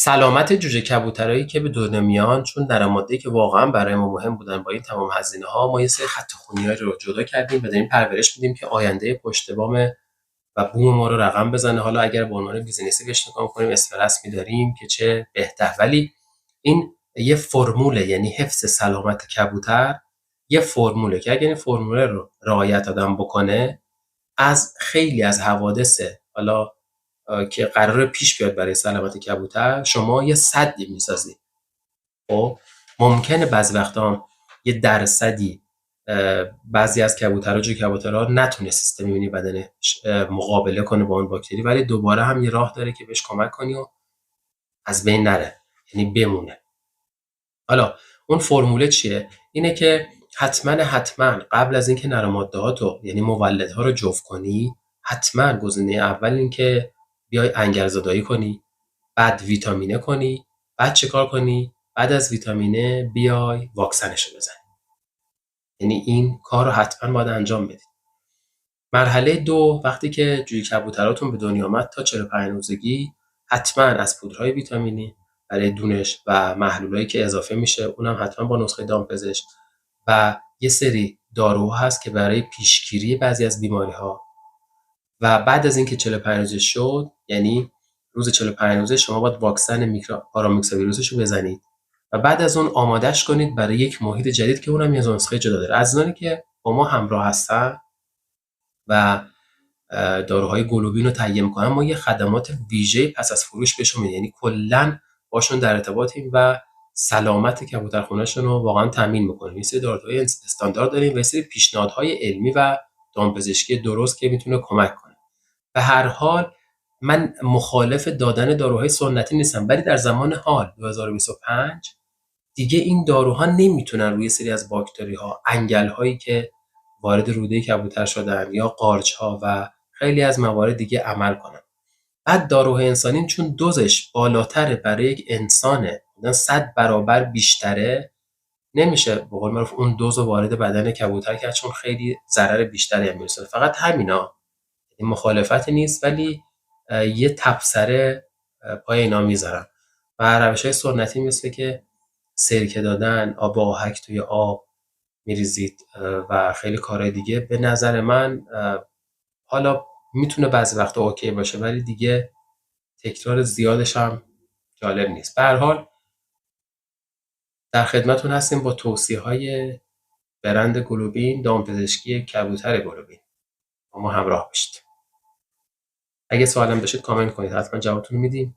سلامت جوجه کبوترایی که به دنیا میان، چون نرماده‌ای که واقعا برای ما مهم بودن، با این تمام هزینه ها ما یه سری خط خونی‌ها رو جدا کردیم و داریم پرورش میدیم که آینده پشت بام و بوم ما رو رقم بزنه. حالا اگر به عنوان بیزینسی بهش نگاه کنیم اسم می‌داریم که چه بهتر، ولی این یه فرموله، یعنی حفظ سلامت کبوتر یه فرموله که اگر این فرموله رو رعایت آدم بکنه، از خیلی از حوادث حالا که قراره پیش بیاد برای سلامت کبوتر شما یه سدی میسازی. خب ممکنه بعضی وقتا یه درصدی بعضی از کبوترها جو کبوترها نتونه سیستم ایمنی بدنش مقابله کنه با اون باکتری، ولی دوباره هم یه راه داره که بهش کمک کنی و از بین نره، یعنی بمونه. حالا اون فرموله چیه؟ اینه که حتما قبل از اینکه نرماده‌هاتو یعنی مولدها رو جفت کنی، حتما گزینه اول این که بیای انگلزدایی کنی، بعد ویتامینه کنی، بعد چه کار کنی؟ بعد از ویتامینه بیای واکسنشو بزنی. یعنی این کار رو حتما باید انجام بدید. مرحله دو، وقتی که جوی کبوتراتون به دنیا آمد تا 45 روزگی، حتما از پودرهای ویتامینی برای دونش و محلولایی که اضافه میشه، اونم حتما با نسخه دامپزشک، و یه سری داروها هست که برای پیشگیری بعضی از بیماری‌ها. و بعد از اینکه 45 روزه شد، یعنی روز 45 روزه شما باید واکسن پارامیکس ویروسش رو بزنید و بعد از اون آمادش کنید برای یک محیط جدید که اونم یه نسخه جدا داره. از اونایی که با ما همراه هستن و داروهای گلوبین رو تهیه می‌کنن، ما یه خدمات ویژه پس از فروش بهشون میدیم، یعنی کلا باشون در ارتباطیم و سلامت کبوترخونه‌شون رو واقعا تامین می‌کنیم. یه سری داروهای استاندارد داریم و یه سری پیشنهادهای علمی و دامپزشکی درست که میتونه کمک کنه. به هر حال من مخالف دادن داروهای سنتی نیستم، ولی در زمان حال 2025 دیگه این داروها نمیتونن روی سری از باکتری‌ها، انگل‌هایی که وارد روده کبوتر شدن یا قارچ‌ها و خیلی از موارد دیگه عمل کنن. بعد داروهای انسانی چون دوزش بالاتره، برای یک انسانه 100 برابر بیشتره، نمیشه به قول معروف اون دوز رو وارد بدن کبوتر کرد، چون خیلی ضرر بیشتری هم میرسونه. فقط همینا، این مخالفتی نیست، ولی یه تبصره پای اینا میذارم. و روش‌های سنتی مثل که سرکه دادن، آب آهک توی آب میریزید و خیلی کارهای دیگه، به نظر من حالا میتونه بعضی وقتا اوکی باشه، ولی دیگه تکرار زیادش هم جالب نیست. به هر حال در خدمتون هستیم با توصیه‌های برند گلوبین، دامپزشکی کبوتر گلوبین. با ما همراه باشید. اگه سوالم داشتید کامنت کنید، حتما جوابتون میدیم.